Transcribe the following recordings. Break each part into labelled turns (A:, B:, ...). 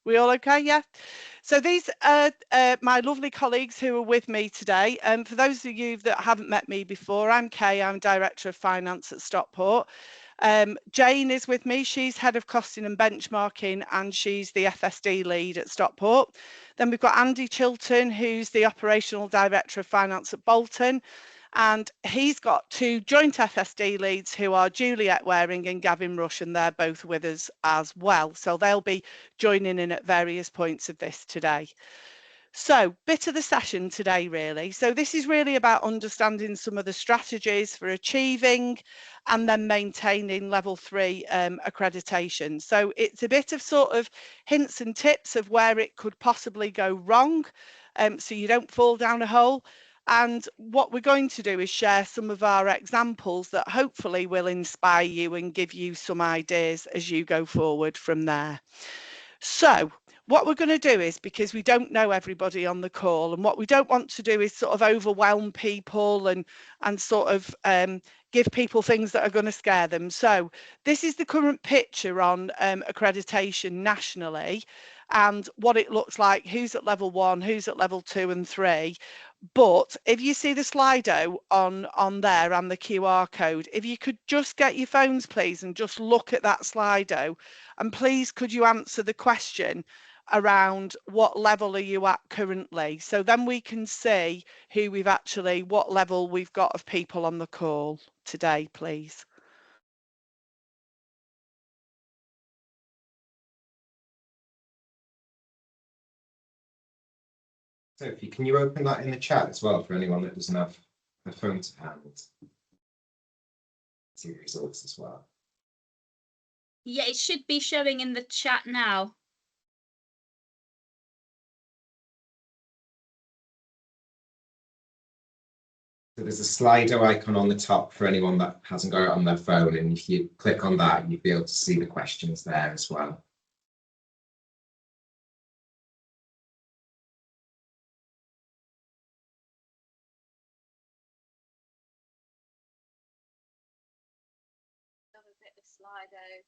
A: We all okay? Yeah. So these are my lovely colleagues who are with me today. For those of you that haven't met me before, I'm Kay. I'm Director of Finance at Stockport. Jane is with me. She's Head of Costing and Benchmarking, and she's the FSD lead at Stockport. Then we've got Andy Chilton, who's the Operational Director of Finance at Bolton. And he's got two joint FSD leads who are Juliet Waring and Gavin Rush, and they're both with us as well. So they'll be joining in at various points of this today. So, bit of the session today, really. So this is really about understanding some of the strategies for achieving and then maintaining level 3 accreditation. So it's a bit of sort of hints and tips of where it could possibly go wrong, so you don't fall down a hole. And what we're going to do is share some of our examples that hopefully will inspire you and give you some ideas as you go forward from there. So what we're going to do is, because we don't know everybody on the call, and what we don't want to do is sort of overwhelm people and sort of give people things that are going to scare them. So this is the current picture on accreditation nationally and what it looks like, who's at level 1, who's at level 2 and 3. But if you see the Slido on there and the QR code, if you could just get your phones, please, and just look at that Slido, and please could you answer the question around what level are you at currently? So then we can see who we've actually, what level we've got of people on the call today, please.
B: Sophie, can you open that in the chat as well for anyone that doesn't have a phone to hand? See the results as well.
C: Yeah, it should be showing in the chat now.
B: So there's a Slido icon on the top for anyone that hasn't got it on their phone, and if you click on that, you'll be able to see the questions there as well.
C: Another bit of Slido.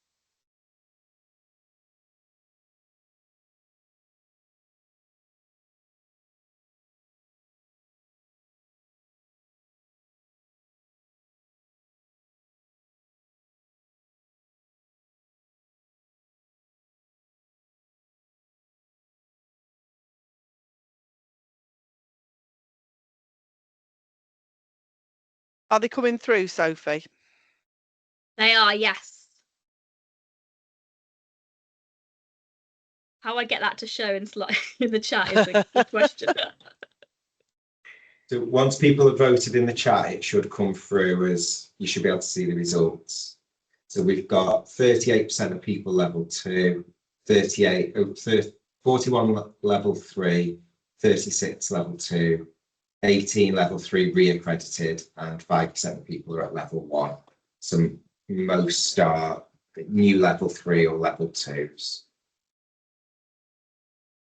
A: Are they coming through, Sophie?
C: They are, yes. How I get that to show in the chat is a good question.
B: So once people have voted in the chat, it should come through as you should be able to see the results. So we've got 38% of people level 2, 41 level 3, 36 level 2, 18 level 3 re-accredited, and 5% of people are at level 1. So most are new level 3 or level 2s.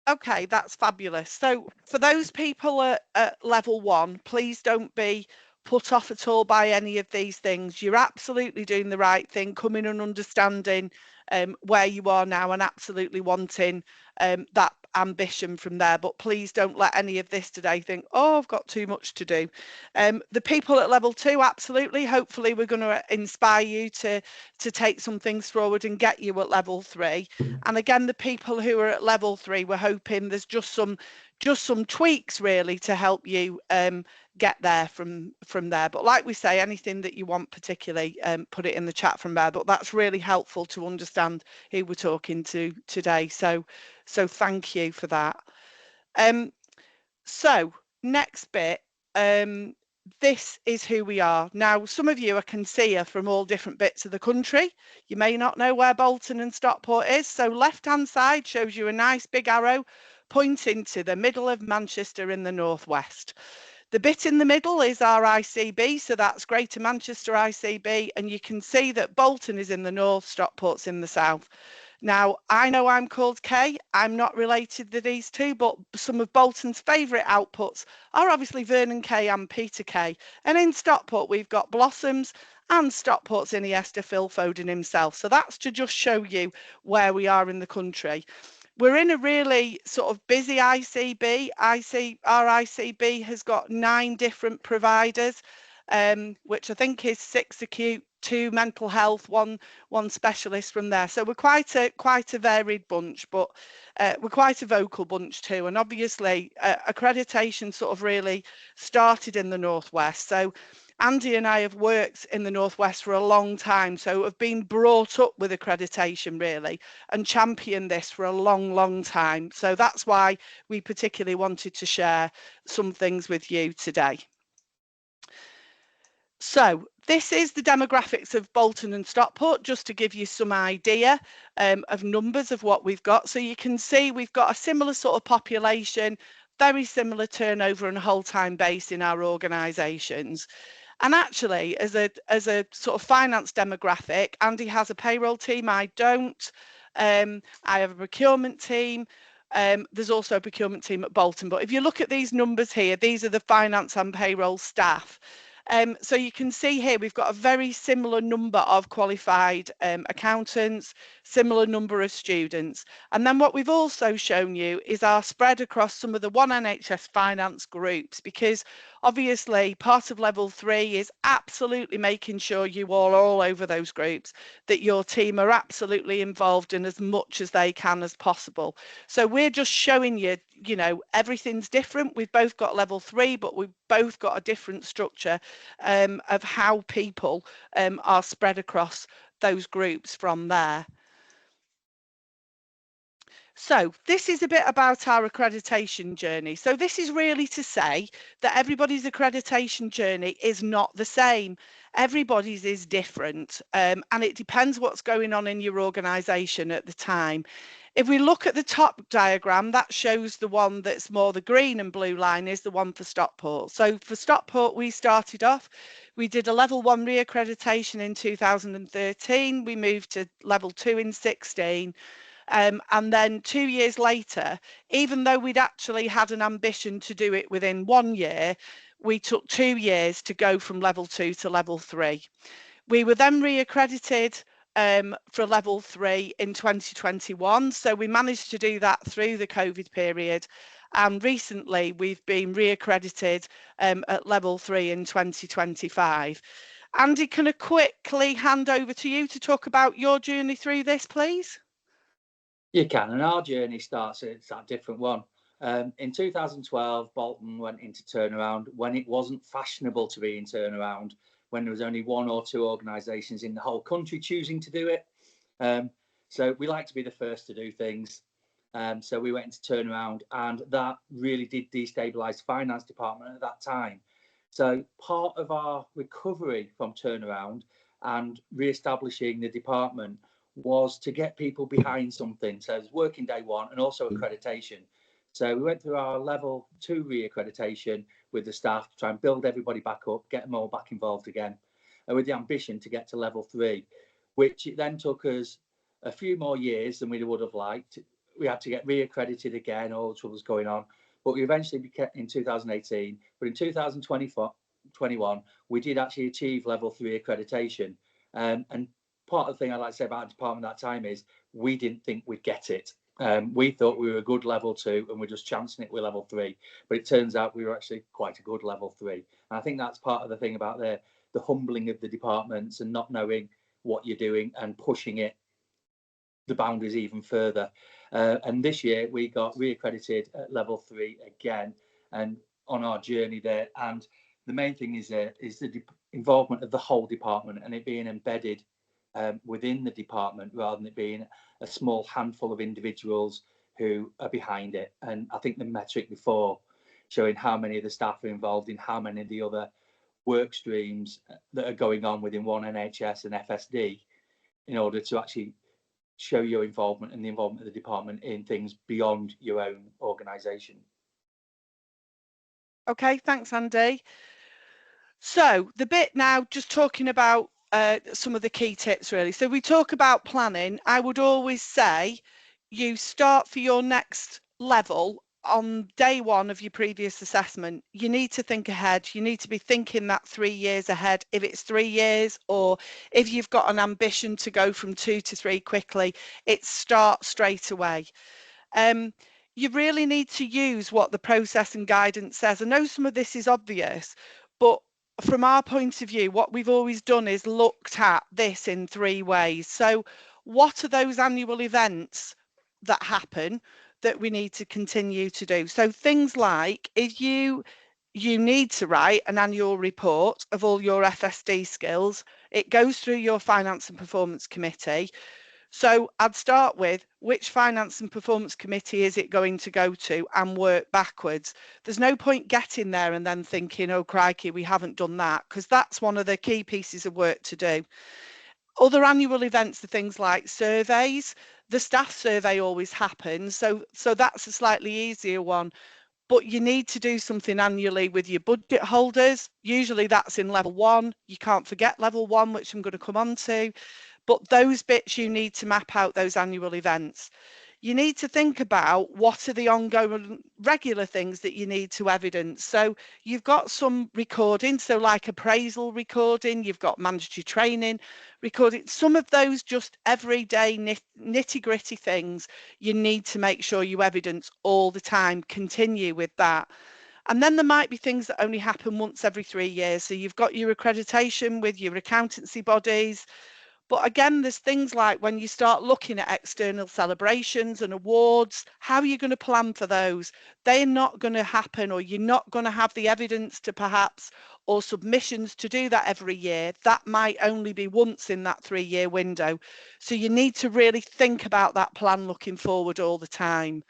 A: Okay, that's fabulous. So for those people at level 1, please don't be put off at all by any of these things. You're absolutely doing the right thing, coming and understanding where you are now and absolutely wanting that ambition from there. But please don't let any of this today think, oh, I've got too much to do. The people at level 2, absolutely. Hopefully we're going to inspire you to take some things forward and get you at level 3. And again, the people who are at level 3, we're hoping there's just some tweaks really to help you get there from there. But like we say, anything that you want particularly, put it in the chat from there. But that's really helpful to understand who we're talking to today. So thank you for that. So next bit, this is who we are. Now, some of you I can see are from all different bits of the country. You may not know where Bolton and Stockport is. So left-hand side shows you a nice big arrow pointing to the middle of Manchester in the northwest. The bit in the middle is our ICB, so that's Greater Manchester ICB, and you can see that Bolton is in the north, Stockport's in the south. Now, I know I'm called Kay. I'm not related to these two, but some of Bolton's favourite outputs are obviously Vernon Kay and Peter Kay. And in Stockport, we've got Blossoms and Stockport's Iniesta, Phil Foden himself. So that's to just show you where we are in the country. We're in a really sort of busy ICB. Our ICB has got 9 different providers, which I think is 6 acute, 2 mental health, one specialist from there. So we're quite a varied bunch, but we're quite a vocal bunch too. And obviously, accreditation sort of really started in the Northwest. So Andy and I have worked in the Northwest for a long time, so have been brought up with accreditation really, and championed this for a long, long time. So that's why we particularly wanted to share some things with you today. So this is the demographics of Bolton and Stockport, just to give you some idea of numbers of what we've got. So you can see we've got a similar sort of population, very similar turnover and whole time base in our organisations. And actually, as a sort of finance demographic, Andy has a payroll team, I don't. I have a procurement team. There's also a procurement team at Bolton. But if you look at these numbers here, these are the finance and payroll staff. So you can see here we've got a very similar number of qualified accountants, similar number of students. And then what we've also shown you is our spread across some of the One NHS finance groups, because obviously part of level 3 is absolutely making sure you are all over those groups, that your team are absolutely involved in as much as they can as possible. So we're just showing you, you know, everything's different. We've both got level 3, but we've both got a different structure of how people are spread across those groups from there. So this is a bit about our accreditation journey. So this is really to say that everybody's accreditation journey is not the same. Everybody's is different, and it depends what's going on in your organisation at the time. If we look at the top diagram, that shows the one that's more the green and blue line is the one for Stockport. So for Stockport, we started off, we did a level 1 reaccreditation in 2013. We moved to level 2 in 16. And then 2 years later, even though we'd actually had an ambition to do it within 1 year, we took 2 years to go from level 2 to level 3. We were then reaccredited for level 3 in 2021. So we managed to do that through the COVID period. And recently we've been reaccredited at level 3 in 2025. Andy, can I quickly hand over to you to talk about your journey through this, please?
D: You can, and our journey starts at that different one. In 2012, Bolton went into turnaround when it wasn't fashionable to be in turnaround, when there was only 1 or 2 organisations in the whole country choosing to do it. So we like to be the first to do things. So we went into turnaround, and that really did destabilise the finance department at that time. So part of our recovery from turnaround and re-establishing the department was to get people behind something. So it's working day 1 and also accreditation. So we went through our level 2 re-accreditation with the staff to try and build everybody back up, get them all back involved again, and with the ambition to get to level 3, which it then took us a few more years than we would have liked. We had to get re-accredited again, all the troubles going on, but we eventually became in 2018. But in 2021, we did actually achieve level 3 accreditation. And part of the thing I'd like to say about the department at that time is we didn't think we'd get it. We thought we were a good level 2 and we're just chancing it with level 3, but it turns out we were actually quite a good level 3. And I think that's part of the thing about the humbling of the departments and not knowing what you're doing and pushing it the boundaries even further. And this year we got reaccredited at level 3 again, and on our journey there. And the main thing is the involvement of the whole department and it being embedded within the department rather than it being a small handful of individuals who are behind it. And I think the metric before showing how many of the staff are involved in how many of the other work streams that are going on within One NHS and FSD in order to actually show your involvement and the involvement of the department in things beyond your own organisation.
A: Okay, thanks, Andy. So the bit now, just talking about some of the key tips really. So we talk about planning. I would always say you start for your next level on day 1 of your previous assessment. You need to think ahead. You need to be thinking that 3 years ahead, if it's 3 years, or if you've got an ambition to go from 2 to 3 quickly, it starts straight away. You really need to use what the process and guidance says. I know some of this is obvious, but from our point of view, what we've always done is looked at this in 3 ways. So what are those annual events that happen that we need to continue to do? So things like, if you need to write an annual report of all your FSD skills, it goes through your finance and performance committee. So I'd start with, which finance and performance committee is it going to go to, and work backwards. There's no point getting there and then thinking, oh crikey, we haven't done that, because that's one of the key pieces of work to do. Other annual events are things like surveys. The staff survey always happens, so that's a slightly easier one. But you need to do something annually with your budget holders. Usually that's in level 1. You can't forget level 1, which I'm going to come on to. But those bits, you need to map out those annual events. You need to think about what are the ongoing regular things that you need to evidence. So you've got some recording, so like appraisal recording, you've got mandatory training recording. Some of those just everyday nitty gritty things you need to make sure you evidence all the time. Continue with that. And then there might be things that only happen once every 3 years. So you've got your accreditation with your accountancy bodies. But again, there's things like when you start looking at external celebrations and awards, how are you going to plan for those? They're not going to happen, or you're not going to have the evidence to perhaps, or submissions to do that every year. That might only be once in that 3-year window. So you need to really think about that plan looking forward all the time.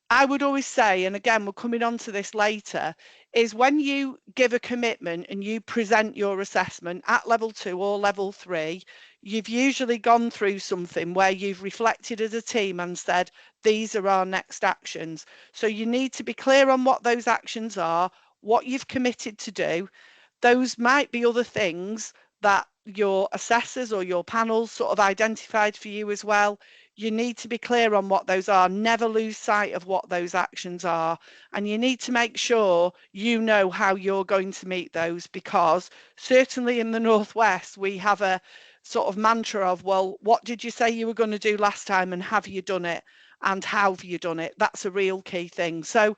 A: I would always say, and again, we're coming on to this later, is when you give a commitment and you present your assessment at level 2 or level 3, you've usually gone through something where you've reflected as a team and said, these are our next actions. So you need to be clear on what those actions are, what you've committed to do. Those might be other things that your assessors or your panels sort of identified for you as well. You need to be clear on what those are. Never lose sight of what those actions are. And you need to make sure you know how you're going to meet those, because certainly in the Northwest, we have a sort of mantra of, well, what did you say you were going to do last time, and have you done it? And how have you done it? That's a real key thing. So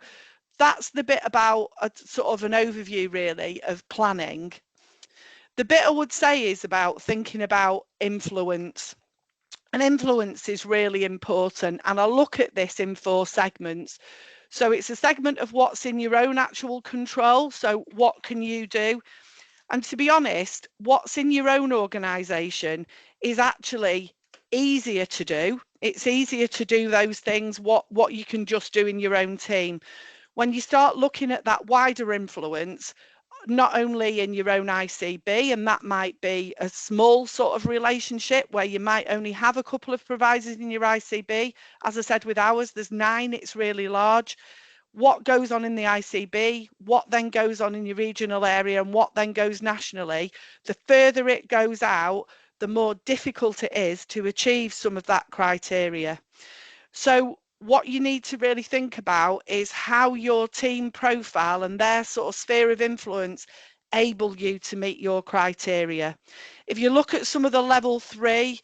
A: that's the bit about a sort of an overview really of planning. The bit I would say is about thinking about influence. And influence is really important. And I look at this in 4 segments. So it's a segment of what's in your own actual control. So what can you do? And to be honest, what's in your own organisation is actually easier to do. It's easier to do those things, what you can just do in your own team. When you start looking at that wider influence, not only in your own ICB, and that might be a small sort of relationship where you might only have a couple of providers in your ICB. As I said, with ours, there's 9, it's really large. What goes on in the ICB, what then goes on in your regional area, and what then goes nationally, the further it goes out, the more difficult it is to achieve some of that criteria. So what you need to really think about is how your team profile and their sort of sphere of influence able you to meet your criteria. If you look at some of the level 3,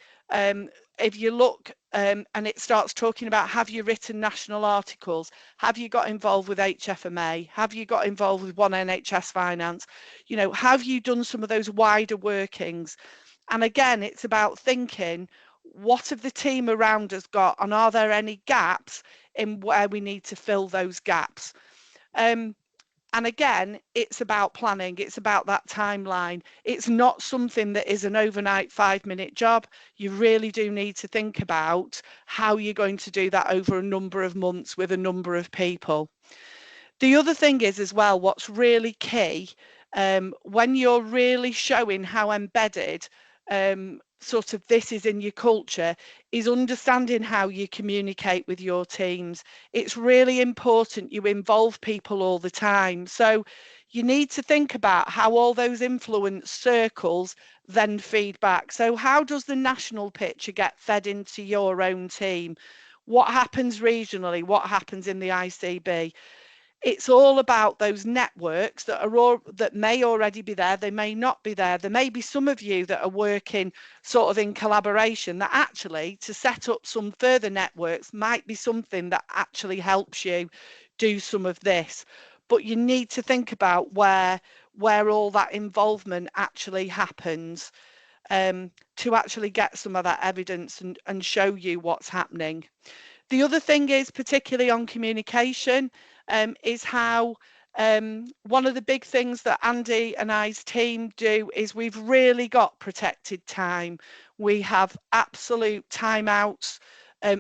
A: if you look and it starts talking about, have you written national articles? Have you got involved with HFMA? Have you got involved with One NHS Finance? You know, have you done some of those wider workings? And again, it's about thinking, what have the team around us got, and are there any gaps in where we need to fill those gaps? And again, it's about planning. It's about that timeline. It's not something that is an overnight 5-minute job. You really do need to think about how you're going to do that over a number of months with a number of people. The other thing is as well, what's really key, when you're really showing how embedded sort of this is in your culture, is understanding how you communicate with your teams. It's really important you involve people all the time. So you need to think about how all those influence circles then feed back. So how does the national picture get fed into your own team? What happens regionally? What happens in the ICB? It's all about those networks that are all, that may already be there, they may not be there. There may be some of you that are working sort of in collaboration, that actually to set up some further networks might be something that actually helps you do some of this. But you need to think about where all that involvement actually happens, to actually get some of that evidence and show you what's happening. The other thing is, particularly on communication, is how one of the big things that Andy and I's team do is we've really got protected time. We have absolute timeouts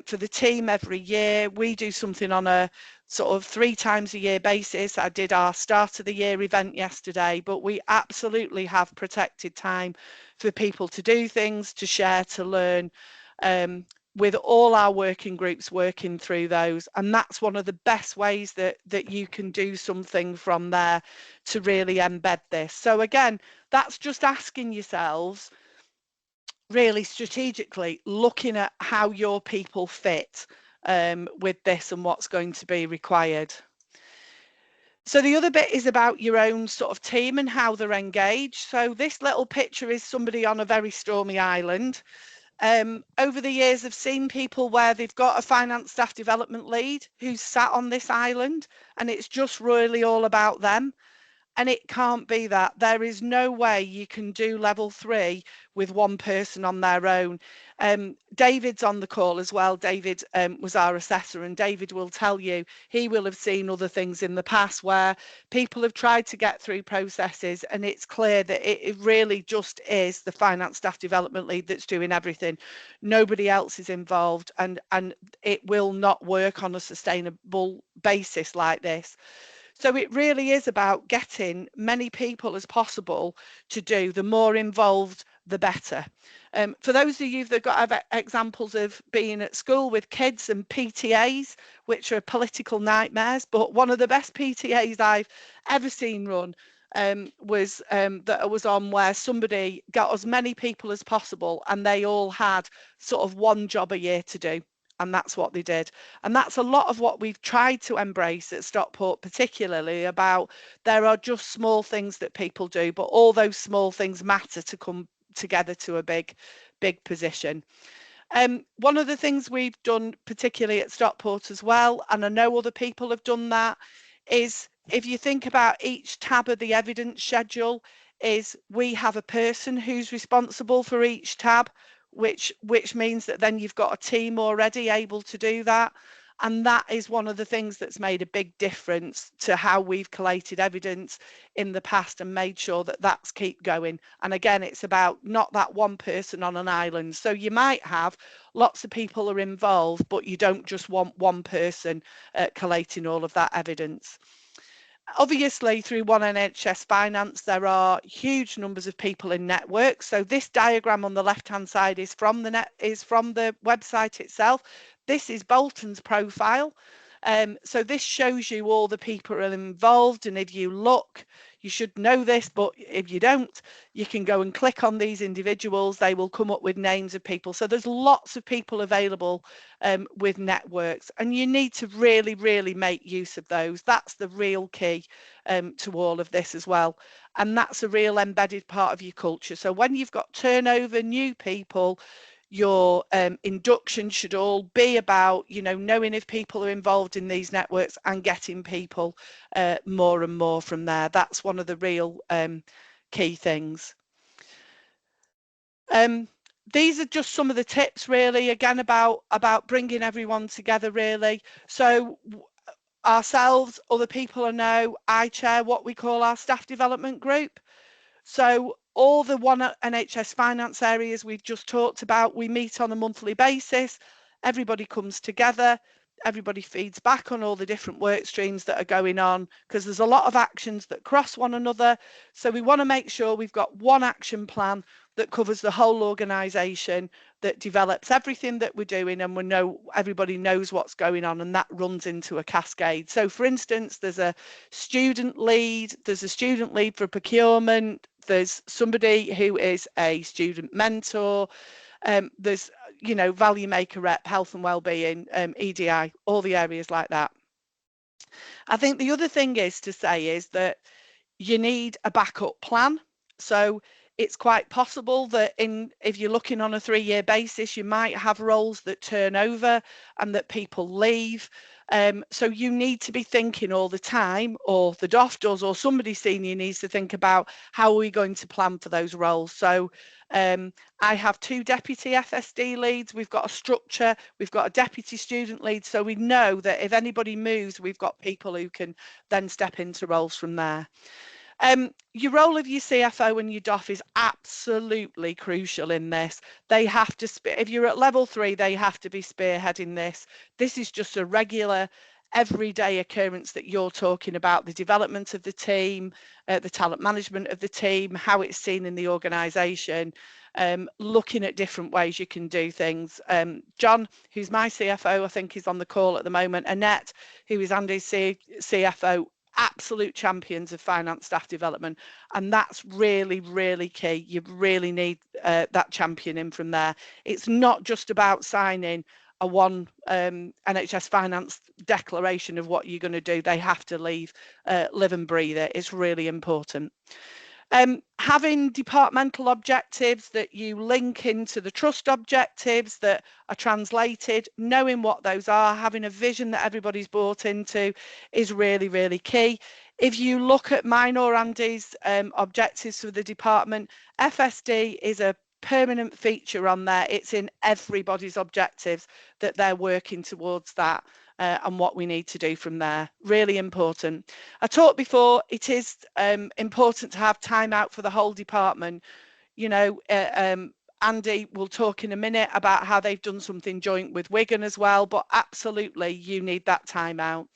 A: for the team every year. We do something on a sort of 3 times a year basis. I did our start of the year event yesterday, but we absolutely have protected time for people to do things, to share, to learn. With all our working groups working through those, and that's one of the best ways that you can do something from there to really embed this. So again, that's just asking yourselves really strategically, looking at how your people fit with this and what's going to be required. So the other bit is about your own sort of team and how they're engaged. So this little picture is somebody on a very stormy island. Over the years, I've seen people where they've got a finance staff development lead who's sat on this island, and it's just really all about them. And it can't be that. There is no way you can do level 3 with one person on their own. David's on the call as well. David was our assessor, and David will tell you he will have seen other things in the past where people have tried to get through processes, and it's clear that it really just is the finance staff development lead that's doing everything. Nobody else is involved, and it will not work on a sustainable basis like this. So it really is about getting many people as possible to do. The more involved, the better. For those of you that got examples of being at school with kids and PTAs, which are political nightmares, but one of the best PTAs I've ever seen run was that I was on, where somebody got as many people as possible and they all had sort of one job a year to do. And that's what they did. And that's a lot of what we've tried to embrace at Stockport, particularly about there are just small things that people do, but all those small things matter to come together to a big position. One of the things we've done, particularly at Stockport as well, and I know other people have done that, is if you think about each tab of the evidence schedule, is we have a person who's responsible for each tab, which means that then you've got a team already able to do that. And that is one of the things that's made a big difference to how we've collated evidence in the past and made sure that that's keep going. And again, it's about not that one person on an island. So you might have lots of people are involved, but you don't just want one person collating all of that evidence. Obviously, through One NHS Finance, there are huge numbers of people in networks. So this diagram on the left-hand side is from the website itself. This is Bolton's profile. So this shows you all the people who are involved, and if you look, you should know this, but if you don't, you can go and click on these individuals. They will come up with names of people. So there's lots of people available with networks, and you need to really, really make use of those. That's the real key to all of this as well. And that's a real embedded part of your culture. So when you've got turnover, new people, your induction should all be about, you know, knowing if people are involved in these networks and getting people more and more from there. That's one of the real key things. These are just some of the tips, really, again, about bringing everyone together, really. So ourselves, other people I know, I chair what we call our staff development group. So all the One NHS Finance areas we've just talked about, we meet on a monthly basis. Everybody comes together. Everybody feeds back on all the different work streams that are going on, because there's a lot of actions that cross one another. So we want to make sure we've got one action plan that covers the whole organisation, that develops everything that we're doing, and everybody knows what's going on, and that runs into a cascade. So for instance, there's a student lead for procurement, there's somebody who is a student mentor, there's, value maker rep, health and wellbeing, EDI, all the areas like that. I think the other thing is to say is that you need a backup plan. So it's quite possible that if you're looking on a 3-year basis, you might have roles that turn over and that people leave. So you need to be thinking all the time, or the DOF does, or somebody senior needs to think about how are we going to plan for those roles. So I have 2 deputy FSD leads. We've got a structure. We've got a deputy student lead. So we know that if anybody moves, we've got people who can then step into roles from there. Your role of your CFO and your DOF is absolutely crucial in this. They have to, if you're at level 3, they have to be spearheading this. This is just a regular, everyday occurrence that you're talking about, the development of the team, the talent management of the team, how it's seen in the organisation, looking at different ways you can do things. John, who's my CFO, I think is on the call at the moment. Annette, who is Andy's CFO, absolute champions of finance staff development, and that's really key. You really need that championing from there. It's not just about signing a one NHS finance declaration of what you're going to do. They have to live and breathe it. It's really important. Having departmental objectives that you link into the trust objectives that are translated, knowing what those are, having a vision that everybody's bought into is really key. If you look at mine or Andy's objectives for the department, FSD is a permanent feature on there. It's in everybody's objectives that they're working towards that. And what we need to do from there. Really important. I talked before, it is important to have time out for the whole department. You know, Andy will talk in a minute about how they've done something joint with Wigan as well, but absolutely you need that time out.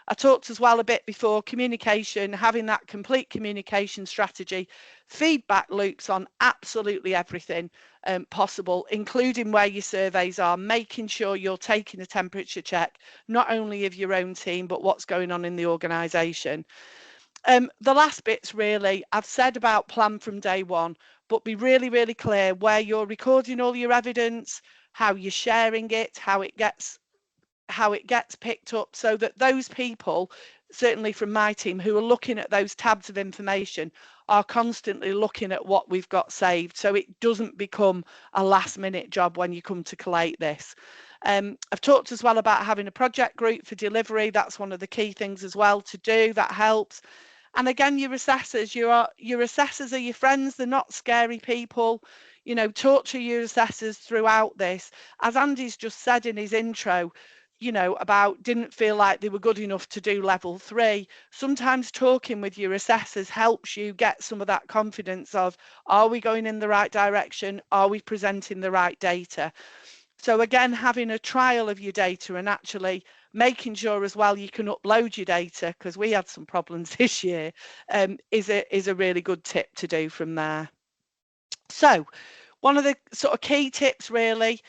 A: I talked as well a bit before, communication, having that complete communication strategy, feedback loops on absolutely everything possible, including where your surveys are, making sure you're taking a temperature check, not only of your own team, but what's going on in the organisation. The last bit's really, I've said about plan from day one, but be really clear where you're recording all your evidence, how you're sharing it, how it gets picked up, so that those people, certainly from my team, who are looking at those tabs of information are constantly looking at what we've got saved, so it doesn't become a last minute job when you come to collate this. I've talked as well about having a project group for delivery. That's one of the key things as well to do. That helps. And again, your assessors, your assessors are your friends. They're not scary people. You know, talk to your assessors throughout this. As Andy's just said in his intro, you know, about didn't feel like they were good enough to do level 3. Sometimes talking with your assessors helps you get some of that confidence of, are we going in the right direction? Are we presenting the right data? So again, having a trial of your data and actually making sure as well you can upload your data, because we had some problems this year, is a really good tip to do from there. So one of the sort of key tips really,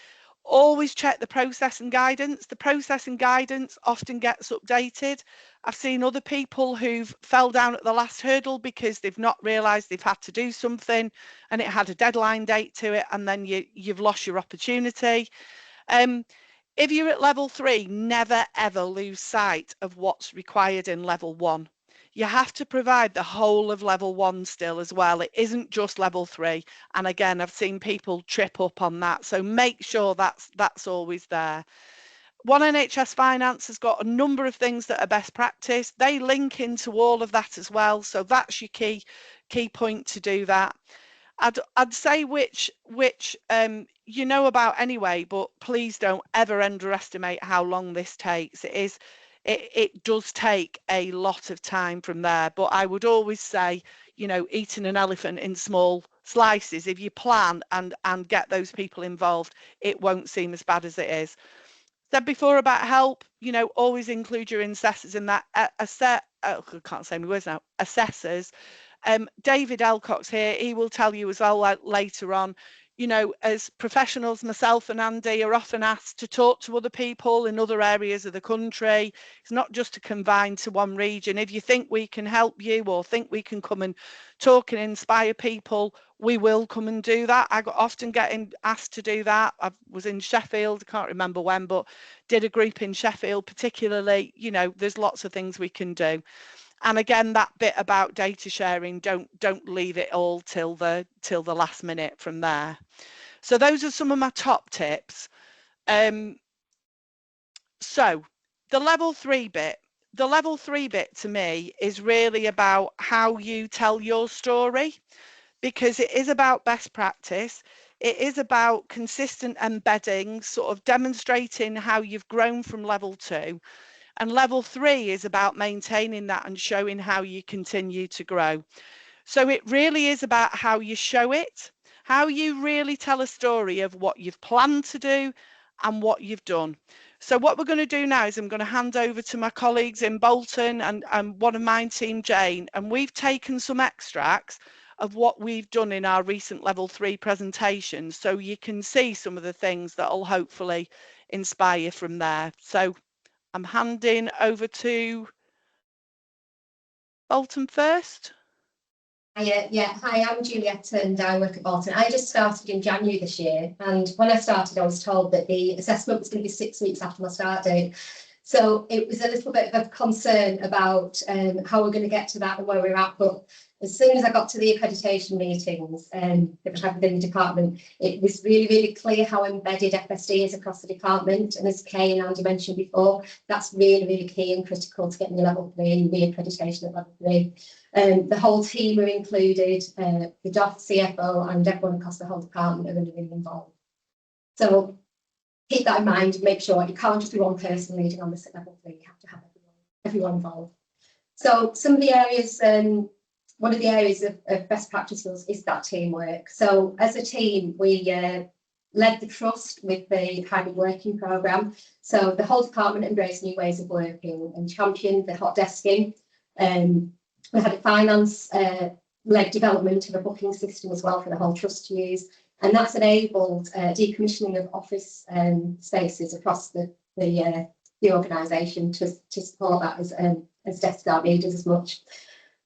A: always check the process and guidance. The process and guidance often gets updated. I've seen other people who've fell down at the last hurdle because they've not realised they've had to do something and it had a deadline date to it, and then you've lost your opportunity. If you're at level 3, never ever lose sight of what's required in level 1. You have to provide the whole of level 1 still as well. It isn't just level 3. And again, I've seen people trip up on that. So make sure that's always there. One NHS Finance has got a number of things that are best practice. They link into all of that as well. So that's your key point to do that. I'd say which you know about anyway, but please don't ever underestimate how long this takes. It does take a lot of time from there, but I would always say, you know, eating an elephant in small slices. If you plan and get those people involved, it won't seem as bad as it is. Said before about help, you know, always include your assessors in that. I can't say my words now. Assessors. David Elcock's here. He will tell you as well later on, you know, as professionals, myself and Andy are often asked to talk to other people in other areas of the country. It's not just to confine to one region. If you think we can help you or think we can come and talk and inspire people, we will come and do that. I got often getting asked to do that. I was in Sheffield, I can't remember when, but did a group in Sheffield particularly. You know, there's lots of things we can do. And again, that bit about data sharing, don't leave it all till the last minute from there. So those are some of my top tips. So the level 3 bit. The level 3 bit to me is really about how you tell your story, because it is about best practice. It is about consistent embedding, sort of demonstrating how you've grown from level 2. And level 3 is about maintaining that and showing how you continue to grow. So it really is about how you show it, how you really tell a story of what you've planned to do and what you've done. So what we're going to do now is I'm going to hand over to my colleagues in Bolton and one of my team, Jane, and we've taken some extracts of what we've done in our recent level 3 presentations, so you can see some of the things that will hopefully inspire you from there. So I'm handing over to Bolton first.
E: Hi, I'm Juliet and I work at Bolton. I just started in January this year, and when I started I was told that the assessment was going to be 6 weeks after my start date. So it was a little bit of concern about how we're going to get to that and where we're at. But as soon as I got to the accreditation meetings that we had within the department, it was really, really clear how embedded FSD is across the department. And as Kay and Andy mentioned before, that's really, really key and critical to getting your level 3 and re-accreditation at level 3. The whole team are included, the DOF, CFO, and everyone across the whole department are going to be involved. So keep that in mind and make sure you can't just be one person leading on this at level 3. You have to have everyone involved. So some of the areas, one of the areas of best practices is that teamwork. So as a team, we led the trust with the hybrid working programme. So the whole department embraced new ways of working and championed the hot desking. We had a finance-led development of a booking system as well for the whole trust to use. And that's enabled decommissioning of office spaces across the organisation to support that as desks aren't needed as much.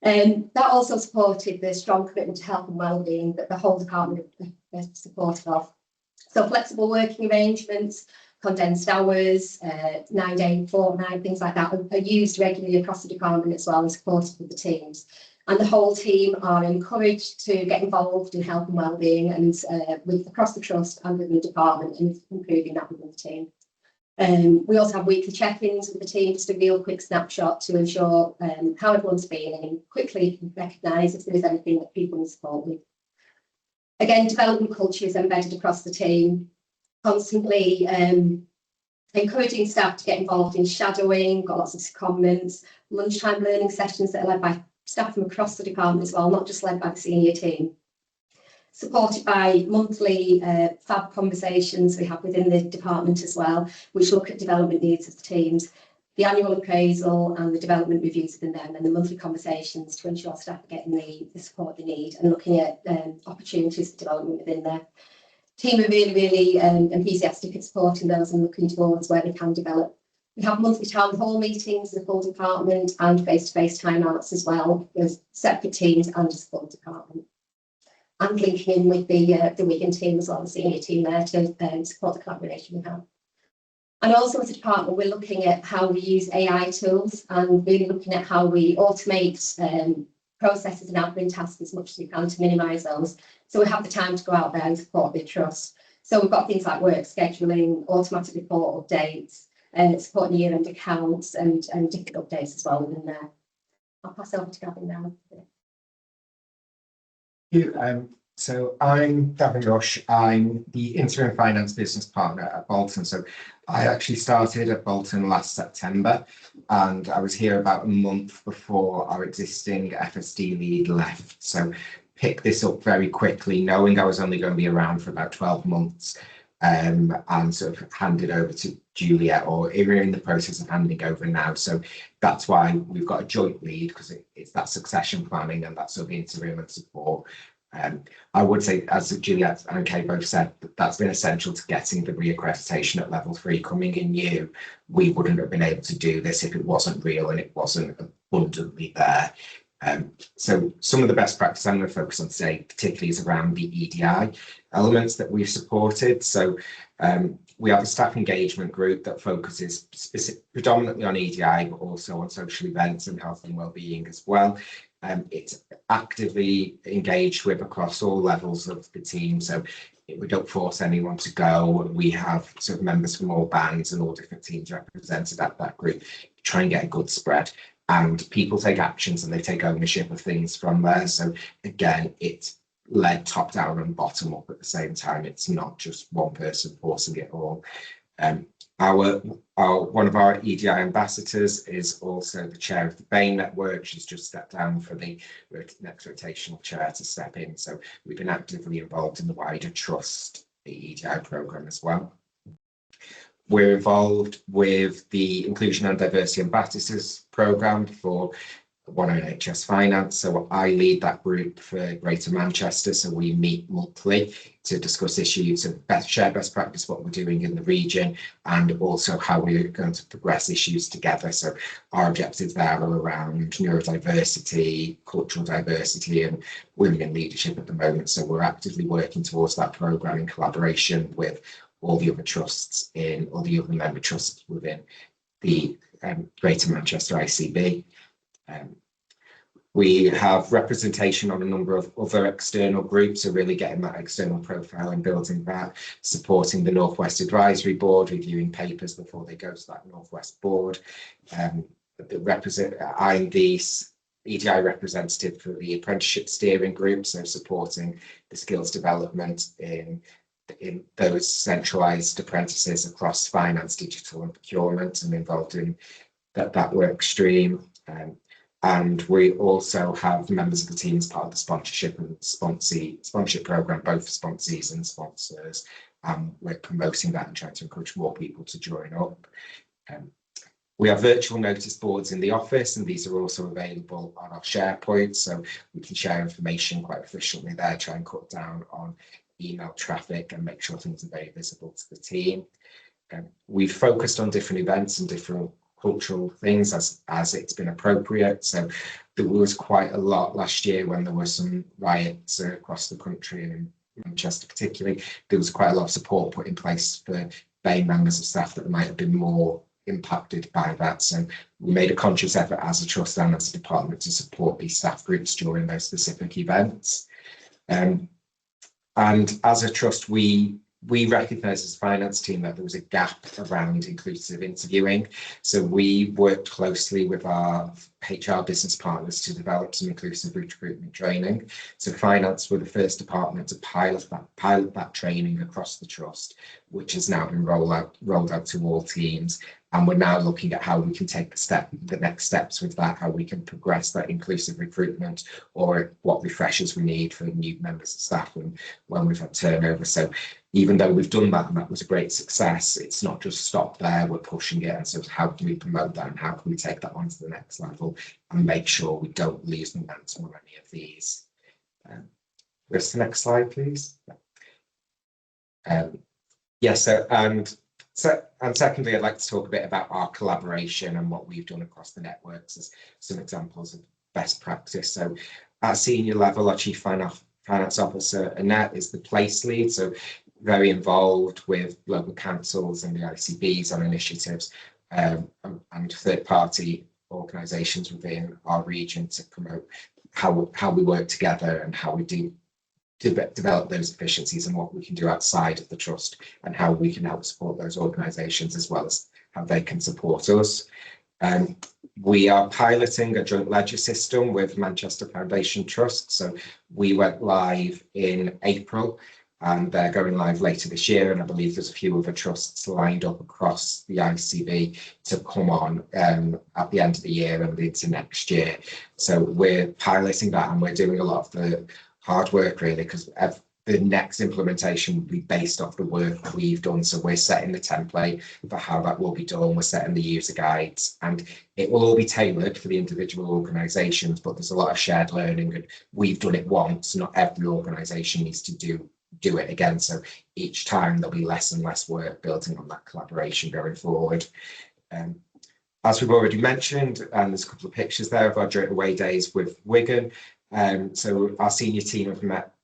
E: That also supported the strong commitment to health and wellbeing that the whole department is supportive of. So flexible working arrangements, condensed hours, 9-day fortnight, things like that are used regularly across the department as well and supported with the teams. And the whole team are encouraged to get involved in health and wellbeing and with across the trust and within the department and improving that within the team. We also have weekly check-ins with the team, just a real quick snapshot to ensure how everyone's feeling and quickly recognise if there is anything that people need support with. Again, development culture is embedded across the team, constantly encouraging staff to get involved in shadowing, got lots of secondments, lunchtime learning sessions that are led by staff from across the department as well, not just led by the senior team. Supported by monthly FAB conversations we have within the department as well, which look at development needs of the teams, the annual appraisal and the development reviews within them, and the monthly conversations to ensure staff are getting the support they need and looking at opportunities for development within there. Team are really, really enthusiastic at supporting those and looking towards where they can develop. We have monthly town hall meetings, the full department, and face-to-face timeouts as well, with separate teams and a full department. And linking in with the Wigan team as well, the senior team there to support the collaboration we have. And also as a department, we're looking at how we use AI tools and really looking at how we automate processes and admin tasks as much as we can to minimise those. So we have the time to go out there and support the trust. So we've got things like work scheduling, automatic report updates, supporting year-end accounts and different updates as well within there. I'll pass over to Gavin now.
B: So I'm Gavin Rush. I'm the interim finance business partner at Bolton. So I actually started at Bolton last September, and I was here about a month before our existing FSD lead left. So picked this up very quickly, knowing I was only going to be around for about 12 months, and sort of handed over to Juliet, or we're in the process of handing over now. So that's why we've got a joint lead, because it's that succession planning and that sort of interim and support. I would say, as Juliet and Kay both said, that's been essential to getting the reaccreditation at level 3. Coming in new, we wouldn't have been able to do this if it wasn't real and it wasn't abundantly there. So some of the best practice I'm going to focus on today particularly is around the EDI elements that we've supported. So we have a staff engagement group that focuses predominantly on EDI, but also on social events and health and wellbeing as well. It's actively engaged with across all levels of the team, so we don't force anyone to go. We have sort of members from all bands and all different teams represented at that group, try and get a good spread, and people take actions and they take ownership of things from there. So again, it's led top down and bottom up at the same time. It's not just one person forcing it all. One of our EDI ambassadors is also the chair of the BAME network. She's just stepped down for the next rotational chair to step in. So we've been actively involved in the wider trust, the EDI programme as well. We're involved with the Inclusion and Diversity Ambassadors programme for One NHS Finance. So I lead that group for Greater Manchester. So we meet monthly to discuss issues and share best practice, what we're doing in the region, and also how we're going to progress issues together. So our objectives there are around neurodiversity, cultural diversity, and women in leadership at the moment. So we're actively working towards that programme in collaboration with all the other trusts all the other member trusts within the Greater Manchester ICB. We have representation on a number of other external groups, so really getting that external profile and building that, supporting the Northwest Advisory Board, reviewing papers before they go to that Northwest Board. I'm the EDI representative for the Apprenticeship Steering Group, so supporting the skills development in those centralised apprentices across finance, digital and procurement. I'm involved in that work stream. And we also have members of the team as part of the sponsorship and sponsorship programme, both sponsees and sponsors. We're promoting that and trying to encourage more people to join up. We have virtual notice boards in the office, and these are also available on our SharePoint, so we can share information quite efficiently there, try and cut down on email traffic and make sure things are very visible to the team. We've focused on different events and different cultural things as it's been appropriate. So there was quite a lot last year when there were some riots across the country, and in Manchester particularly. There was quite a lot of support put in place for BAME members of staff that might have been more impacted by that. So we made a conscious effort as a trust and as a department to support these staff groups during those specific events. And as a trust, we recognised as a finance team that there was a gap around inclusive interviewing. So we worked closely with our HR business partners to develop some inclusive recruitment training. So finance were the first department to pilot that training across the trust, which has now been rolled out to all teams. And we're now looking at how we can take the next steps with that, how we can progress that inclusive recruitment, or what refreshers we need for new members of staff when we've had turnover. So even though we've done that and that was a great success, it's not just stopped there, we're pushing it. And so how can we promote that and how can we take that on to the next level and make sure we don't lose momentum on any of these? Where's the next slide, please? And secondly, I'd like to talk a bit about our collaboration and what we've done across the networks as some examples of best practice. So at senior level, our Chief Finance Officer, Annette, is the place lead, so very involved with local councils and the ICBs on initiatives and third-party organisations within our region to promote how we work together and how we do develop those efficiencies and what we can do outside of the trust and how we can help support those organisations as well as how they can support us. We are piloting a joint ledger system with Manchester Foundation Trust. So we went live in April and they're going live later this year. And I believe there's a few other trusts lined up across the ICB to come on at the end of the year and into next year. So we're piloting that and we're doing a lot of the hard work really, because the next implementation will be based off the work that we've done. So we're setting the template for how that will be done. We're setting the user guides, and it will all be tailored for the individual organisations, but there's a lot of shared learning, and we've done it once. Not every organisation needs to do it again. So each time there'll be less and less work building on that collaboration going forward. As we've already mentioned, and there's a couple of pictures there of our away days with Wigan. So our senior team have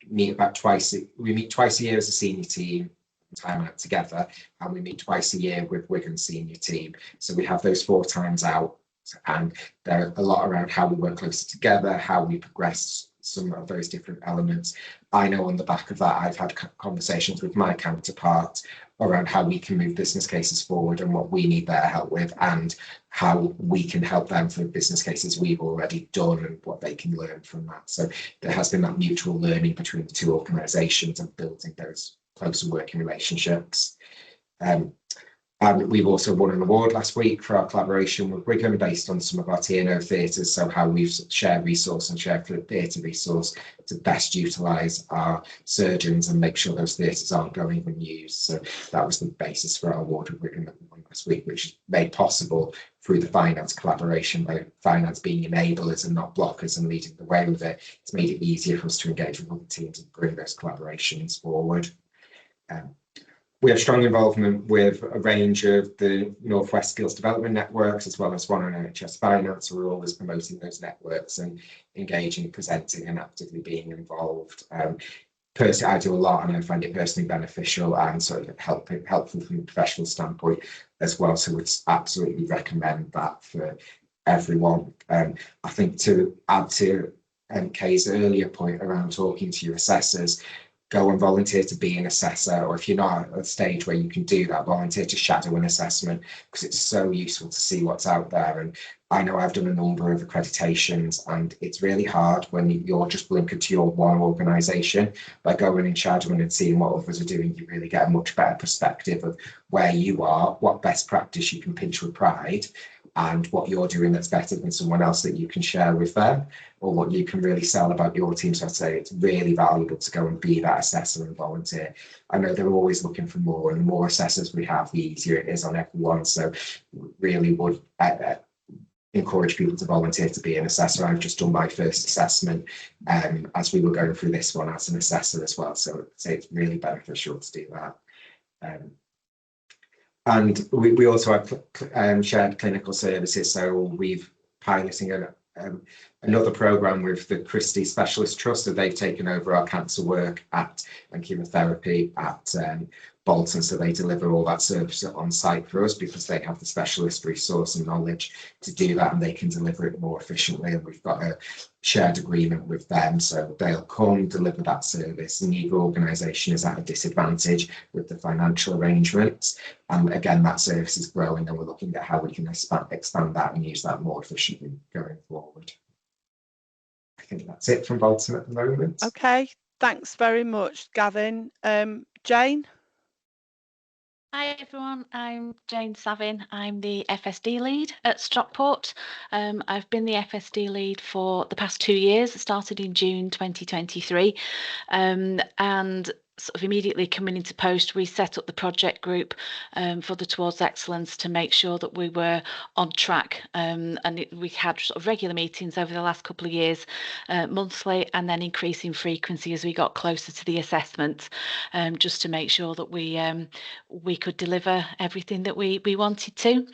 B: meet about twice. We meet twice a year as a senior team, time out together, and we meet twice a year with Wigan's senior team. So we have those 4 times out, and there are a lot around how we work closer together, how we progress some of those different elements. I know on the back of that, I've had conversations with my counterpart around how we can move business cases forward and what we need their help with, and how we can help them for business cases we've already done and what they can learn from that. So there has been that mutual learning between the 2 organisations and building those closer working relationships. And we've also won an award last week for our collaboration with Wigan based on some of our T&O theatres, so how we've shared resource and shared theatre resource to best utilise our surgeons and make sure those theatres aren't going unused. So that was the basis for our award with Wigan last week, which is made possible through the finance collaboration, by finance being enablers and not blockers and leading the way with it. It's made it easier for us to engage with other teams and bring those collaborations forward. We have strong involvement with a range of the Northwest Skills Development Networks, as well as one on NHS Finance. So we're always promoting those networks and engaging, presenting and actively being involved. Personally, I do a lot, and I find it personally beneficial and sort of helpful from a professional standpoint as well. So would absolutely recommend that for everyone. I think to add to Kay's earlier point around talking to your assessors, go and volunteer to be an assessor, or if you're not at a stage where you can do that, volunteer to shadow an assessment, because it's so useful to see what's out there. And I know I've done a number of accreditations, and it's really hard when you're just blinkered to your one organisation. By going and shadowing and seeing what others are doing, you really get a much better perspective of where you are, what best practice you can pinch with pride, and what you're doing that's better than someone else that you can share with them, or what you can really sell about your team. So I'd say it's really valuable to go and be that assessor and volunteer. I know they're always looking for more, and the more assessors we have, the easier it is on everyone. So really would encourage people to volunteer to be an assessor. I've just done my first assessment as we were going through this one as an assessor as well. So I'd say it's really beneficial to do that. And we also have shared clinical services. So we've piloting another programme with the Christie Specialist Trust. So they've taken over our cancer work and chemotherapy at Bolton. So they deliver all that service on site for us because they have the specialist resource and knowledge to do that, and they can deliver it more efficiently. And we've got a shared agreement with them. So they'll come deliver that service. Neither organisation is at a disadvantage with the financial arrangements. And again, that service is growing, and we're looking at how we can expand that and use that more efficiently going forward. I think that's it from Bolton at the moment.
A: Okay, thanks very much, Gavin. Jane?
F: Hi everyone, I'm Jane Savin. I'm the FSD lead at Stockport. I've been the FSD lead for the past 2 years. It started in June 2023, and sort of immediately coming into post, we set up the project group for the Towards Excellence to make sure that we were on track. We had sort of regular meetings over the last couple of years, monthly, and then increasing frequency as we got closer to the assessment, just to make sure that we could deliver everything that we wanted to.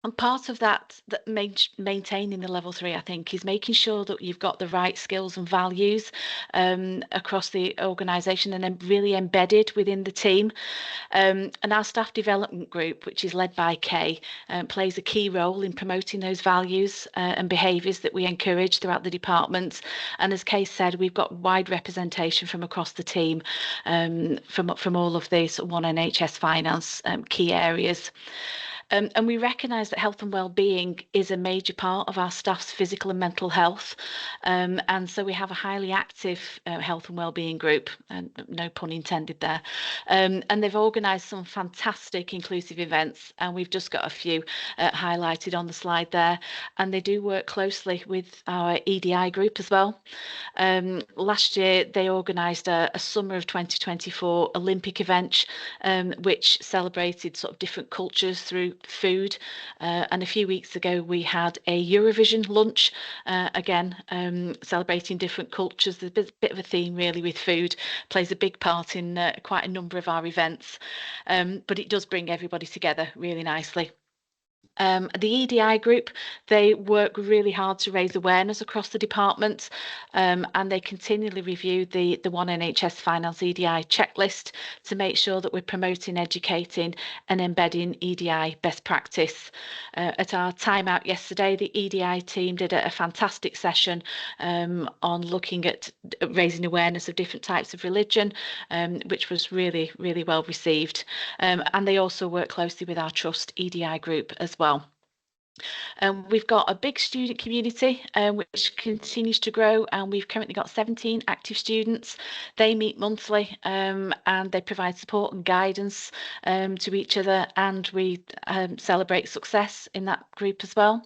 F: And part of that maintaining the level 3, I think, is making sure that you've got the right skills and values across the organisation and then really embedded within the team. And our staff development group, which is led by Kay, plays a key role in promoting those values and behaviours that we encourage throughout the department. And as Kay said, we've got wide representation from across the team, from all of these One NHS Finance key areas. And we recognise that health and well-being is a major part of our staff's physical and mental health. And so we have a highly active health and well-being group, and no pun intended there. And they've organised some fantastic inclusive events, and we've just got a few highlighted on the slide there. And they do work closely with our EDI group as well. Last year, they organised a summer of 2024 Olympic event, which celebrated sort of different cultures through food. And a few weeks ago, we had a Eurovision lunch, again, celebrating different cultures. There's a bit of a theme really with food, plays a big part in quite a number of our events, but it does bring everybody together really nicely. The EDI group, they work really hard to raise awareness across the department, and they continually review the One NHS Finance EDI checklist to make sure that we're promoting, educating and embedding EDI best practice. At our time out yesterday, the EDI team did a fantastic session on looking at raising awareness of different types of religion, which was really, really well received. And they also work closely with our Trust EDI group as well. We've got a big student community which continues to grow, and we've currently got 17 active students. They meet monthly and they provide support and guidance to each other, and we celebrate success in that group as well.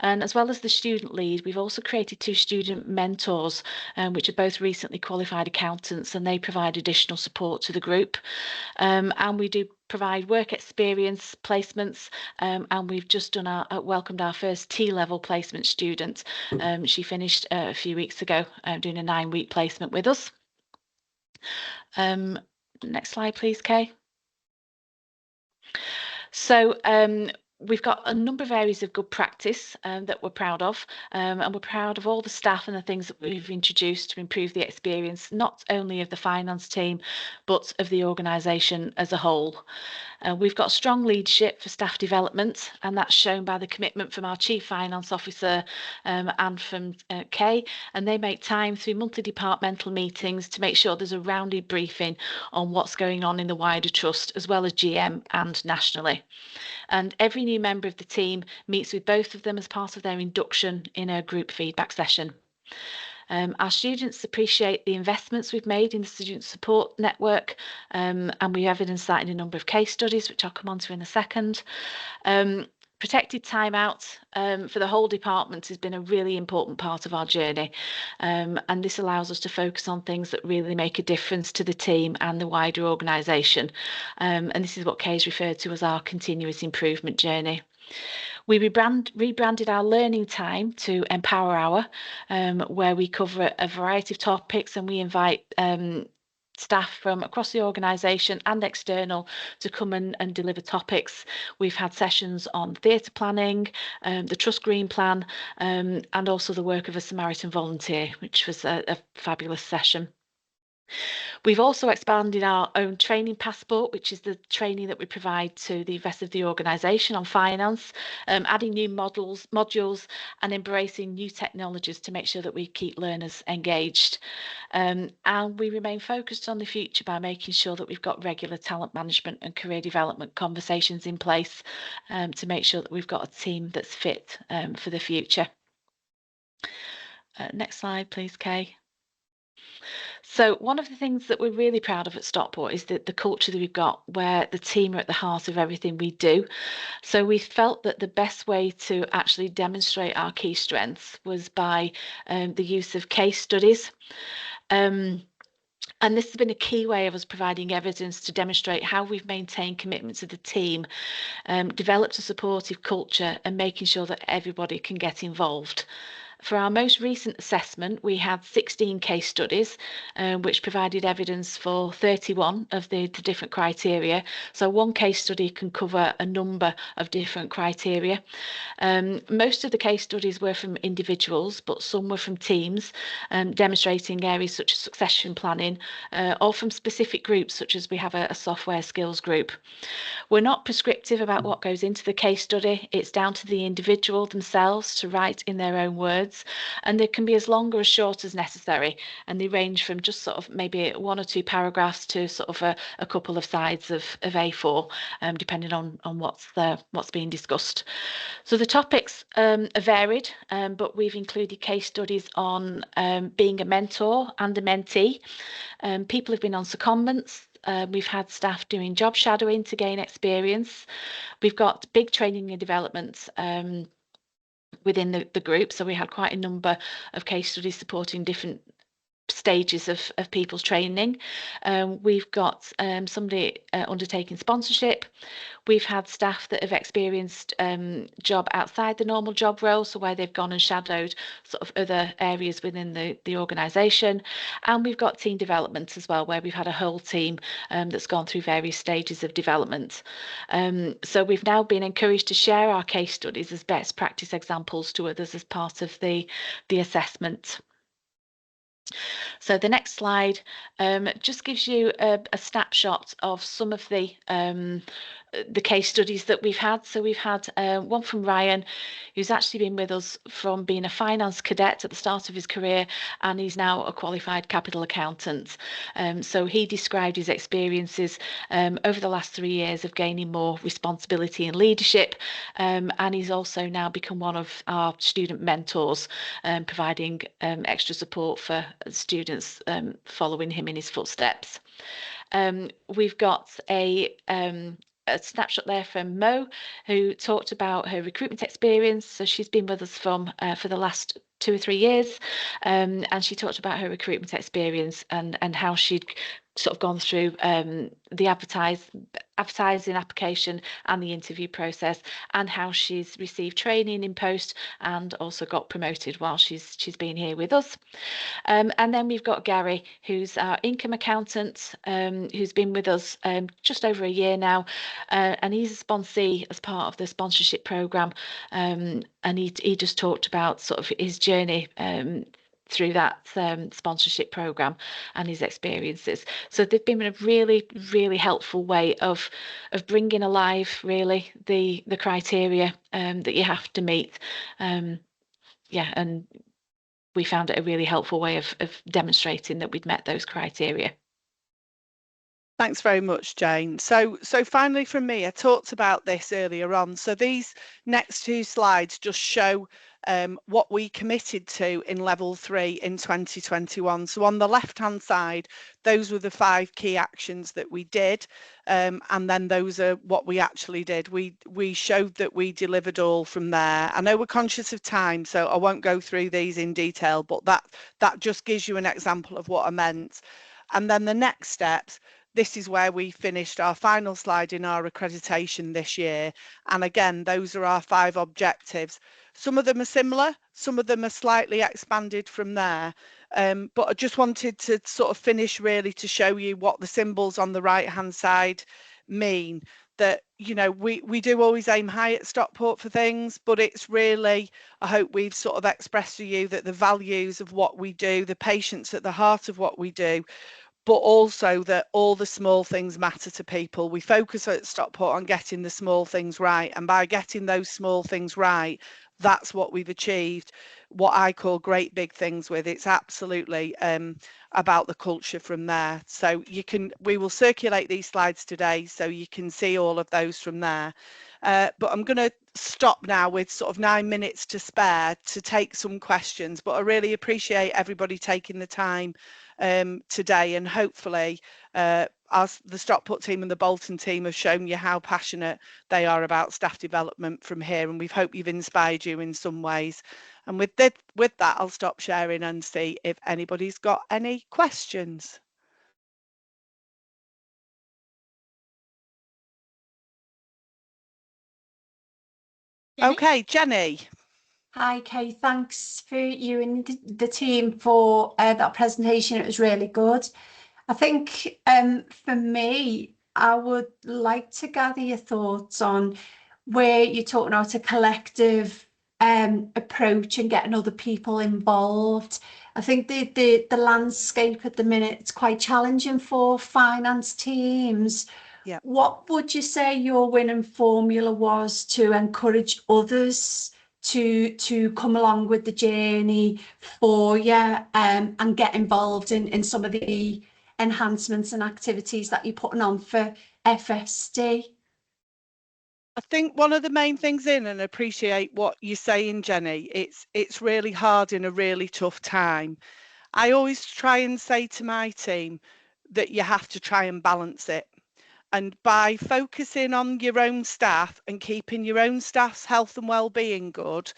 F: And as well as the student lead, we've also created 2 student mentors, which are both recently qualified accountants, and they provide additional support to the group. And we do provide work experience placements, and we've just done welcomed our first T-level placement student. She finished a few weeks ago doing a 9-week placement with us. Next slide, please, Kay. So we've got a number of areas of good practice that we're proud of, and we're proud of all the staff and the things that we've introduced to improve the experience, not only of the finance team, but of the organisation as a whole. We've got strong leadership for staff development, and that's shown by the commitment from our Chief Finance Officer and from Kay, and they make time through monthly departmental meetings to make sure there's a rounded briefing on what's going on in the wider trust, as well as GM and nationally. And every new member of the team meets with both of them as part of their induction in a group feedback session. Our students appreciate the investments we've made in the student support network, and we evidence that in a number of case studies, which I'll come on to in a second. Protected time out for the whole department has been a really important part of our journey, and this allows us to focus on things that really make a difference to the team and the wider organisation, and this is what Kay's referred to as our continuous improvement journey. We rebranded our learning time to Empower Hour, where we cover a variety of topics, and we invite staff from across the organisation and external to come and deliver topics. We've had sessions on theatre planning, the Trust Green Plan, and also the work of a Samaritan volunteer, which was a fabulous session. We've also expanded our own training passport, which is the training that we provide to the rest of the organisation on finance, adding new modules and embracing new technologies to make sure that we keep learners engaged. And we remain focused on the future by making sure that we've got regular talent management and career development conversations in place to make sure that we've got a team that's fit for the future. Next slide, please, Kay. So one of the things that we're really proud of at Stockport is the culture that we've got, where the team are at the heart of everything we do. So we felt that the best way to actually demonstrate our key strengths was by the use of case studies. And this has been a key way of us providing evidence to demonstrate how we've maintained commitment to the team, developed a supportive culture, and making sure that everybody can get involved. For our most recent assessment, we had 16 case studies, which provided evidence for 31 of the different criteria. So one case study can cover a number of different criteria. Most of the case studies were from individuals, but some were from teams, demonstrating areas such as succession planning, or from specific groups, such as we have a software skills group. We're not prescriptive about what goes into the case study. It's down to the individual themselves to write in their own words documents, and they can be as long or as short as necessary, and they range from just sort of maybe 1 or 2 paragraphs to sort of a couple of sides of A4, depending on what's being discussed. So the topics are varied, but we've included case studies on being a mentor and a mentee. People have been on secondments. We've had staff doing job shadowing to gain experience. We've got big training and development within the group. So we had quite a number of case studies supporting different stages of people's training. We've got somebody undertaking sponsorship. We've had staff that have experienced job outside the normal job role, so where they've gone and shadowed sort of other areas within the organisation. And we've got team development as well, where we've had a whole team that's gone through various stages of development. So we've now been encouraged to share our case studies as best practice examples to others as part of the assessment. So the next slide just gives you a snapshot of some of the case studies that we've had. So we've had one from Ryan, who's actually been with us from being a finance cadet at the start of his career, and he's now a qualified capital accountant. So he described his experiences over the last 3 years of gaining more responsibility and leadership, and he's also now become one of our student mentors, providing extra support for students following him in his footsteps. We've got a snapshot there from Mo, who talked about her recruitment experience. So she's been with us for the last 2 or 3 years, and she talked about her recruitment experience and how she'd sort of gone through the advertising application and the interview process, and how she's received training in post and also got promoted while she's been here with us. And then we've got Gary, who's our income accountant, who's been with us just over a year now, and he's a sponsee as part of the sponsorship programme, and he just talked about sort of his journey through that sponsorship programme and his experiences. So they've been a really, really helpful way of bringing alive really the criteria that you have to meet. Yeah, and we found it a really helpful way of demonstrating that we'd met those criteria.
A: Thanks very much, Jane. So finally from me, I talked about this earlier on. So these next 2 slides just show what we committed to in level 3 in 2021. So on the left-hand side, those were the 5 key actions that we did, and then those are what we actually did. We showed that we delivered all from there. I know we're conscious of time, so I won't go through these in detail, but that just gives you an example of what I meant. And then the next steps, this is where we finished our final slide in our accreditation this year. And again, those are our 5 objectives. Some of them are similar, some of them are slightly expanded from there. But I just wanted to sort of finish really to show you what the symbols on the right-hand side mean. That, you know, we do always aim high at Stockport for things, but it's really, I hope we've sort of expressed to you that the values of what we do, the patients at the heart of what we do, but also that all the small things matter to people. We focus at Stockport on getting the small things right, and by getting those small things right, that's what we've achieved what I call great big things with. It's absolutely about the culture from there. So we will circulate these slides today so you can see all of those from there. But I'm going to stop now with sort of 9 minutes to spare to take some questions, but I really appreciate everybody taking the time today, and hopefully the Stockport team and the Bolton team have shown you how passionate they are about staff development from here, and we hope you've inspired you in some ways. And with that, I'll stop sharing and see if anybody's got any questions.
C: Jenny?
E: Okay, Jenny. Hi, Kay. Thanks for you and the team for that presentation. It was really good. I think for me, I would like to gather your thoughts on where you're talking about a collective approach and getting other people involved. I think the landscape at the minute is quite challenging for finance teams.
A: Yeah.
E: What would you say your winning formula was to encourage others
G: to come along with the journey for you, and get involved in some of the enhancements and activities that you're putting on for FSD.
A: I think one of the main things and appreciate what you're saying, Jenny, it's really hard in a really tough time. I always try and say to my team that you have to try and balance it. And by focusing on your own staff and keeping your own staff's health and well-being good,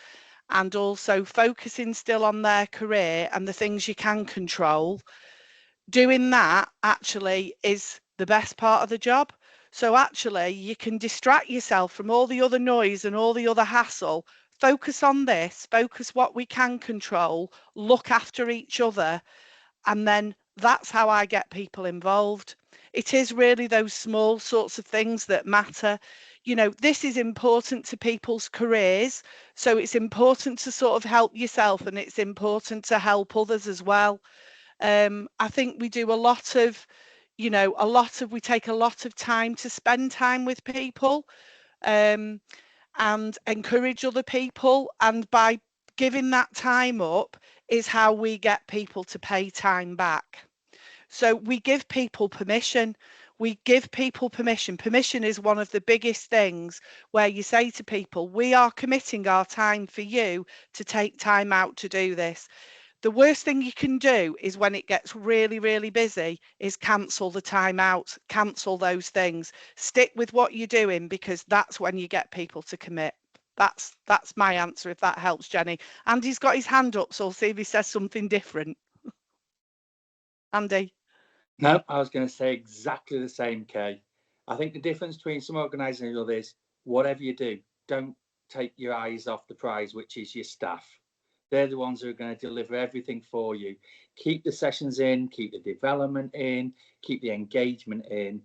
A: and also focusing still on their career and the things you can control, doing that actually is the best part of the job. So actually you can distract yourself from all the other noise and all the other hassle, focus on this, focus what we can control, look after each other, and then that's how I get people involved. It is really those small sorts of things that matter. You know, this is important to people's careers, so it's important to sort of help yourself, and it's important to help others as well. I think we do a lot of, we take a lot of time to spend time with people, and encourage other people. And by giving that time up is how we get people to pay time back. So we give people permission. We give people permission. Permission is one of the biggest things where you say to people, we are committing our time for you to take time out to do this. The worst thing you can do is when it gets really, really busy is cancel the time out, cancel those things. Stick with what you're doing, because that's when you get people to commit. That's my answer, if that helps, Jenny. Andy's got his hand up, so I'll see if he says something different. Andy?
D: No, I was going to say exactly the same, Kay. I think the difference between some organisations and others, whatever you do, don't take your eyes off the prize, which is your staff. They're the ones who are going to deliver everything for you. Keep the sessions in, keep the development in, keep the engagement in,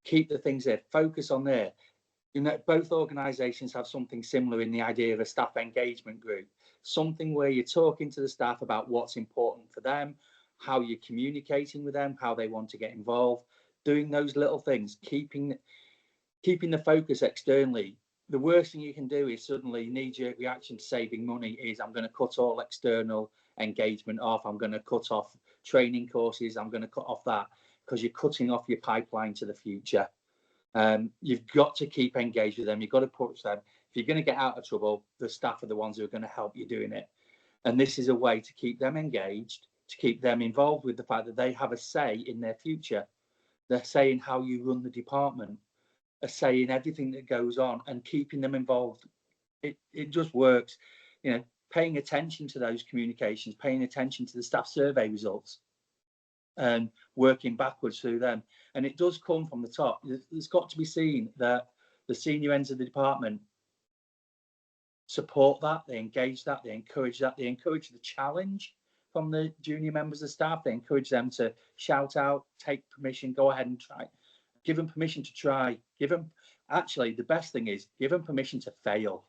D: keep the things there. Focus on there. You know, both organisations have something similar in the idea of a staff engagement group, something where you're talking to the staff about what's important for them, how you're communicating with them, how they want to get involved, doing those little things, keeping the focus externally. The worst thing you can do is suddenly knee-jerk reaction to saving money is I'm going to cut all external engagement off. I'm going to cut off training courses. I'm going to cut off that, because you're cutting off your pipeline to the future. You've got to keep engaged with them. You've got to push them. If you're going to get out of trouble, the staff are the ones who are going to help you doing it. And this is a way to keep them engaged, to keep them involved with the fact that they have a say in their future. They're saying how you run the department, a say in everything that goes on, and keeping them involved. It just works. You know, paying attention to those communications, paying attention to the staff survey results, and working backwards through them. And it does come from the top. It's got to be seen that the senior ends of the department support that, they engage that, they encourage that, they encourage the challenge from the junior members of staff. They encourage them to shout out, take permission, go ahead and try. Give them permission to try. Give them, actually, the best thing is give them permission to fail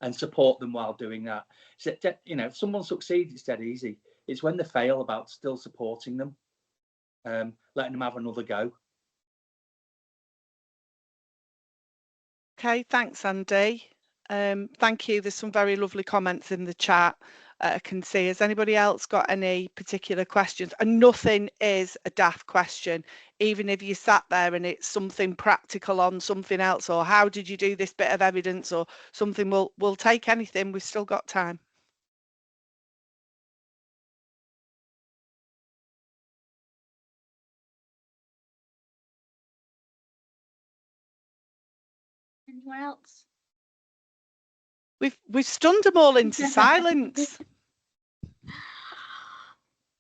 D: and support them while doing that. So, you know, if someone succeeds, it's dead easy. It's when they fail about still supporting them, letting them have another go.
A: Okay, thanks, Andy. Thank you. There's some very lovely comments in the chat. I can see. Has anybody else got any particular questions? And nothing is a daft question, even if you sat there and it's something practical on something else, or how did you do this bit of evidence, or something. We'll take anything. We've still got time.
C: Anyone else?
A: We've stunned them all into silence.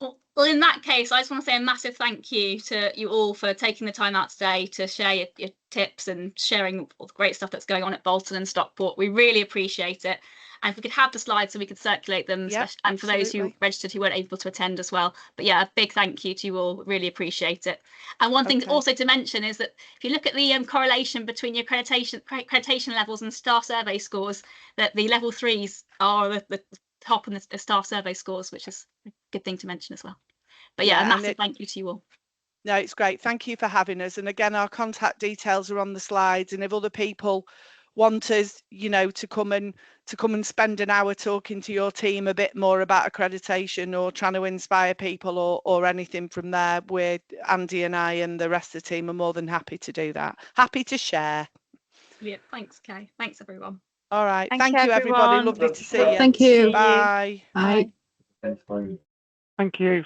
C: Well, in that case, I just want to say a massive thank you to you all for taking the time out today to share your tips and sharing all the great stuff that's going on at Bolton and Stockport. We really appreciate it. And if we could have the slides so we could circulate them,
A: Yep,
C: and for those who
A: absolutely.
C: registered who weren't able to attend as well. But yeah, a big thank you to you all. Really appreciate it. And one thing
A: Okay.
C: also to mention is that if you look at the correlation between your accreditation levels and staff survey scores, that the level 3s are the top in the staff survey scores, which is a good thing to mention as well. But yeah, a massive thank you to you all.
A: No, it's great. Thank you for having us. And again, our contact details are on the slides. And if other people want us, you know, to come and spend an hour talking to your team a bit more about accreditation or trying to inspire people or anything from there, Andy and I and the rest of the team are more than happy to do that. Happy to share.
C: Yeah, thanks, Kay. Thanks, everyone.
A: All right.
H: Thank
A: Thank
H: you,
A: you, everybody.
H: everyone.
A: Lovely to see you.
I: Thank you.
A: Bye.
I: Bye.
H: Bye.
J: Thank you.